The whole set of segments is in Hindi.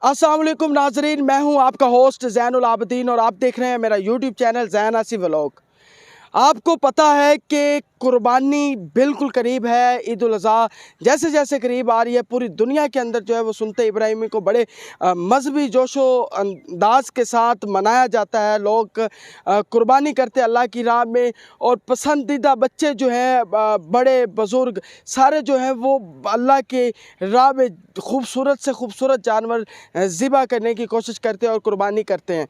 अस्सलाम वालेकुम नाजरीन, मैं हूं आपका होस्ट ज़ैनुल आबदीन और आप देख रहे हैं मेरा यूट्यूब चैनल ज़ैन आसिफ व्लॉग। आपको पता है कि कुर्बानी बिल्कुल करीब है। ईद उल अज़हा जैसे जैसे करीब आ रही है, पूरी दुनिया के अंदर जो है वो सुन्नत इब्राहिमी को बड़े मजहबी जोशो अंदाज के साथ मनाया जाता है। लोग कुर्बानी करते हैं अल्लाह की राह में, और पसंदीदा बच्चे जो हैं, बड़े बुज़ुर्ग सारे जो हैं वो अल्लाह के राह में खूबसूरत से खूबसूरत जानवर ज़िबा करने की कोशिश करते हैं और कुर्बानी करते हैं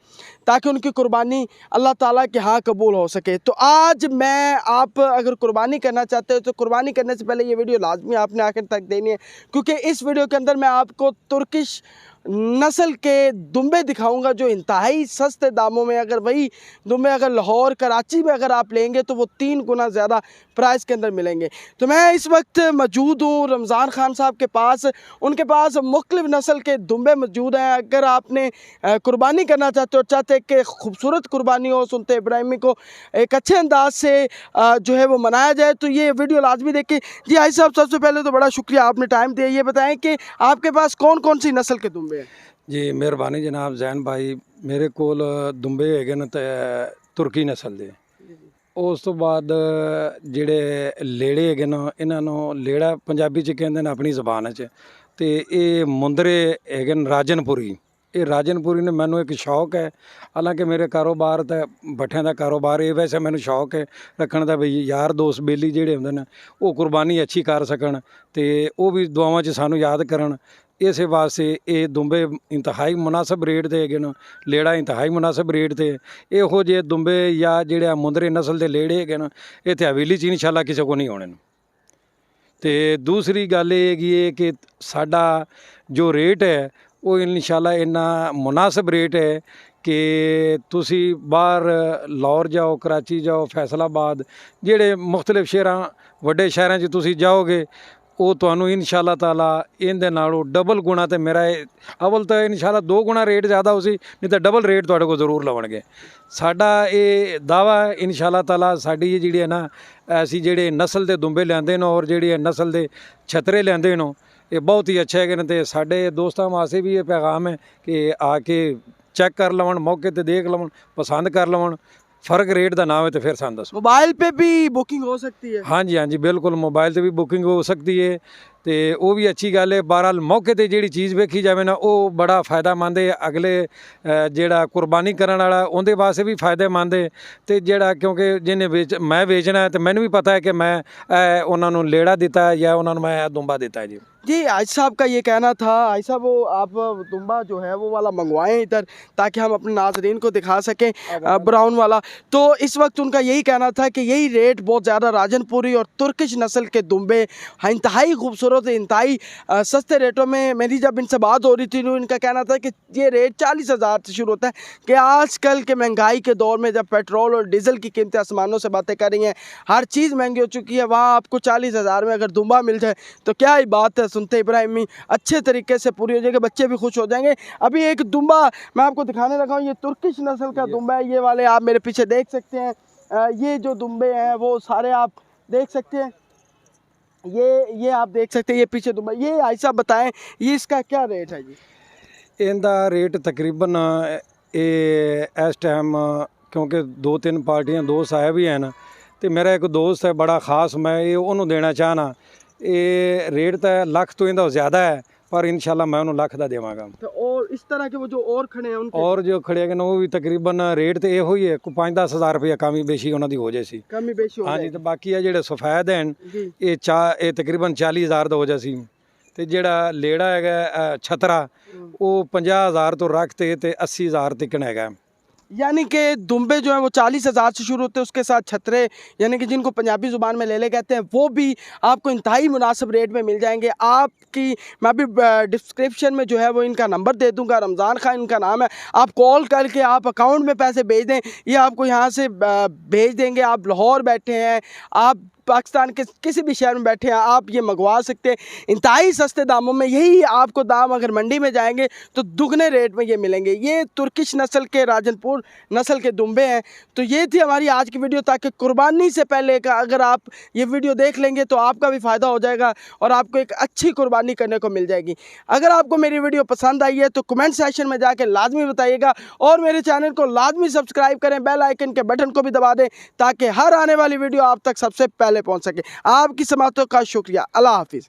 ताकि उनकी कुर्बानी अल्लाह ताला के यहाँ कबूल हो सके। तो आज आप अगर कुर्बानी करना चाहते हो तो कुर्बानी करने से पहले ये वीडियो लाजमी आपने आखिर तक देनी है, क्योंकि इस वीडियो के अंदर मैं आपको तुर्किश नस्ल के दुम्बे दिखाऊंगा जो इंतहाई सस्ते दामों में, अगर वही दुम्बे अगर लाहौर कराची में अगर आप लेंगे तो वो 3 गुना ज़्यादा प्राइस के अंदर मिलेंगे। तो मैं इस वक्त मौजूद हूँ रमज़ान ख़ान साहब के पास। उनके पास मुख्तलिफ़ नस्ल के दुम्बे मौजूद हैं। अगर आपने कुर्बानी करना चाहते हो, चाहते कि खूबसूरत कुर्बानी हो, सुन्नत इब्राहिमी को एक अच्छे अंदाज से जो है वो मनाया जाए, तो ये वीडियो लाजमी देखें। जी आई साहब, सबसे पहले तो बड़ा शुक्रिया आपने टाइम दिया। ये बताएं कि आपके पास कौन कौन सी नस्ल के दुम्बे हैं? जी मेहरबानी जनाब जैन भाई, मेरे कोल दुम्बे हैगे न तुर्की नस्ल ਦੇ। ਉਸ ਤੋਂ ਬਾਅਦ ਜਿਹੜੇ ਲੇੜੇ ਹੈਗੇ ਨਾ, ਇਹਨਾਂ ਨੂੰ ਲੇੜਾ ਪੰਜਾਬੀ 'ਚ ਕਹਿੰਦੇ ਨੇ ਆਪਣੀ ਜ਼ਬਾਨ 'ਚ, ਤੇ ਇਹ ਮੁੰਦਰੇ ਹੈਗੇ ਨੇ ਰਾਜਨਪੁਰੀ। ਇਹ ਰਾਜਨਪੁਰੀ ਨੇ ਮੈਨੂੰ ਇੱਕ ਸ਼ੌਕ ਹੈ, ਹਾਲਾਂਕਿ ਮੇਰੇ ਕਾਰੋਬਾਰ ਤਾਂ ਭੱਠਿਆਂ ਦਾ ਕਾਰੋਬਾਰ ਹੈ, ਵੈਸੇ ਮੈਨੂੰ ਸ਼ੌਕ ਹੈ ਰੱਖਣ ਦਾ ਵੀ ਯਾਰ ਦੋਸਤ ਬੇਲੀ ਜਿਹੜੇ ਹੁੰਦੇ ਨੇ ਉਹ ਕੁਰਬਾਨੀ ਅੱਛੀ ਕਰ ਸਕਣ ਤੇ ਉਹ ਵੀ ਦੁਆਵਾਂ 'ਚ ਸਾਨੂੰ ਯਾਦ ਕਰਨ। ਇਸੇ ਵਾਸਤੇ ਇਹ ਦੁੰਬੇ ਇੰਤਹਾਈ ਮੁਨਾਸਬ ਰੇਟ 'ਤੇ ਹੈਗੇ ਨੇ, ਲੇੜਾ ਇੰਤਹਾਈ ਮੁਨਾਸਬ ਰੇਟ 'ਤੇ। ਇਹੋ ਜਿਹੇ ਦੁੰਬੇ ਜਾਂ ਜਿਹੜੇ ਮੁੰਦਰੇ ਨਸਲ ਦੇ ਲੇੜੇ ਹੈਗੇ ਨੇ ਇੱਥੇ ਹਵੇਲੀ 'ਚ ਇਨਸ਼ਾਅੱਲਾ ਕਿਸੇ ਕੋ ਨਹੀਂ ਹੋਣੇ ਨੇ। ਅਤੇ ਦੂਸਰੀ ਗੱਲ ਇਹ ਹੈਗੀ ਹੈ ਕਿ ਸਾਡਾ ਜੋ ਰੇਟ ਹੈ ਉਹ ਇਨਸ਼ਾਅੱਲਾ ਇੰਨਾ ਮੁਨਾਸਬ ਰੇਟ ਹੈ ਕਿ ਤੁਸੀਂ ਬਾਹਰ ਲਾਹੌਰ ਜਾਓ, ਕਰਾਚੀ ਜਾਓ, ਫੈਸਲਾਬਾਦ, ਜਿਹੜੇ ਮੁਖਤਲਿਫ ਸ਼ਹਿਰਾਂ ਵੱਡੇ ਸ਼ਹਿਰਾਂ 'ਚ ਤੁਸੀਂ ਜਾਓਗੇ ਉਹ ਤੁਹਾਨੂੰ ਇਨਸ਼ਾਅੱਲਾ ਤਾਲਾ ਇਹਦੇ ਨਾਲੋਂ ਡਬਲ ਗੁਣਾ, ਤੇ ਮੇਰਾ ਅਵਲ ਤਾਂ ਇਨਸ਼ਾਅੱਲਾ 2 ਗੁਣਾ ਰੇਟ ਜ਼ਿਆਦਾ ਹੋ ਸੀ, ਨਹੀਂ ਤਾਂ ਡਬਲ ਰੇਟ ਤੁਹਾਡੇ ਕੋਲ ਜ਼ਰੂਰ ਲਵਣਗੇ। ਸਾਡਾ ਇਹ ਦਾਵਾ ਇਨਸ਼ਾਅੱਲਾ ਤਾਲਾ ਸਾਡੀ ਇਹ ਜਿਹੜੀ ਹੈ ਨਾ, ਅਸੀਂ ਜਿਹੜੇ ਨਸਲ ਦੇ ਦੁੰਬੇ ਲਿਆਂਦੇ ਨੇ ਔਰ ਜਿਹੜੇ ਨਸਲ ਦੇ ਛਤਰੇ ਲਿਆਂਦੇ ਨੇ ਇਹ ਬਹੁਤ ਹੀ ਅੱਛੇ ਹੈਗੇ ਨੇ। ਤੇ ਸਾਡੇ ਦੋਸਤਾਂ ਵਾਸਤੇ ਵੀ ਇਹ ਪੈਗਾਮ ਹੈ ਕਿ ਆ ਕੇ ਚੈੱਕ ਕਰ ਲਵਣ, ਮੌਕੇ 'ਤੇ ਦੇਖ ਲਵਣ, ਪਸੰਦ ਕਰ ਲਵਣ। फ़र्क रेट का नाम है तो फिर सान दस। मोबाइल पे भी बुकिंग हो सकती है? हाँ जी बिल्कुल, मोबाइल से भी बुकिंग हो सकती है, तो वो भी अच्छी गल है। बहरहाल मौके पर जी चीज़ वेखी जाए ना वो बड़ा फ़ायदेमंद है, अगले जेड़ा कुर्बानी करने वाला उनके वास्ते भी फ़ायदेमंद है। तो जेड़ा क्योंकि जिन्हें मैं बेचना है तो मैंने भी पता है कि मैं उन्होंने लेड़ा दिता है या उन्होंने मैं दुम्बा दिता है। जी आइज साहब का ये कहना था। आइज साहब, वो आप दुम्बा जो है वो वाला मंगवाएं इधर ताकि हम अपने नाजरीन को दिखा सकें, ब्राउन वाला। तो इस वक्त उनका यही कहना था कि यही रेट बहुत ज़्यादा राजनपुरी और तुर्किश नस्ल के दुम्बे इंतहाई खूबसूरत, इंतहाई सस्ते रेटों में। मेरी जब इनसे बात हो रही थी तो इनका कहना था कि ये रेट 40,000 से शुरू होता है, कि आजकल के महंगाई के दौर में जब पेट्रोल और डीज़ल की कीमतें आसमानों से बातें कर रही हैं, हर चीज़ महंगी हो चुकी है, वहाँ आपको 40,000 में अगर दुम्बा मिल जाए तो क्या ही बात है, सुन्नत इब्राहिमी अच्छे तरीके से पूरी हो जाएगी, बच्चे भी खुश हो जाएंगे। अभी एक दुम्बा मैं आपको दिखाने लगा हूँ, ये तुर्किश नस्ल का दुम्बा है। ये वाले आप मेरे पीछे देख सकते हैं, ये जो दुम्बे हैं वो सारे आप देख सकते हैं। ये आप देख सकते हैं, ये पीछे दुम्बा। ये ऐसा बताएं, ये इसका क्या रेट है जी? इनका रेट तकरीबन इस टाइम, क्योंकि 2-3 पार्टियां दोस्त आए भी हैं ना, तो मेरा एक दोस्त है बड़ा ख़ास, मैं ये उन्होंने देना चाहना। ये रेट तो लाख तो इनका ज़्यादा है, पर इंशाल्लाह मैं उन्होंने लाख का देवांगा। तो और इस तरह के वो जो और खड़े हैं उनके और जो खड़े हैं वो भी तकरीबन रेट तो यो ही है, 5-10 हज़ार रुपया कमी बेशी उन्होंने हो जाए। कमी बेशी हाँ जी। तो बाकी है जो सफ़ेद हैं ये तकरीबन 40,000 का हो जाए। तो जेड़ा लेड़ा है छतरा वो 50,000 तो रखते तो 80,000 तक है। यानी कि दुम्बे जो हैं वो 40,000 से शुरू होते हैं, उसके साथ छतरे यानी कि जिनको पंजाबी ज़ुबान में लेले कहते हैं वो भी आपको इंतहाई मुनासिब रेट में मिल जाएंगे। मैं भी डिस्क्रिप्शन में जो है वो इनका नंबर दे दूंगा, रमज़ान खान इनका नाम है। आप कॉल करके आप अकाउंट में पैसे भेज दें, ये आपको यहाँ से भेज देंगे। आप लाहौर बैठे हैं, आप पाकिस्तान के किसी भी शहर में बैठे हैं, आप ये मंगवा सकते हैं इंतहाई सस्ते दामों में। यही आपको दाम अगर मंडी में जाएंगे तो दुगने रेट में ये मिलेंगे। ये तुर्किश नस्ल के राजनपुर नस्ल के दुम्बे हैं। तो ये थी हमारी आज की वीडियो, ताकि कुर्बानी से पहले का अगर आप ये वीडियो देख लेंगे तो आपका भी फ़ायदा हो जाएगा और आपको एक अच्छी कुर्बानी करने को मिल जाएगी। अगर आपको मेरी वीडियो पसंद आई है तो कमेंट सेक्शन में जाके लाजमी बताइएगा और मेरे चैनल को लाजमी सब्सक्राइब करें, बेल आइकन के बटन को भी दबा दें ताकि हर आने वाली वीडियो आप तक सबसे पहले पहुंच सके। आपकी समातों का शुक्रिया। अल्लाह हाफिज़।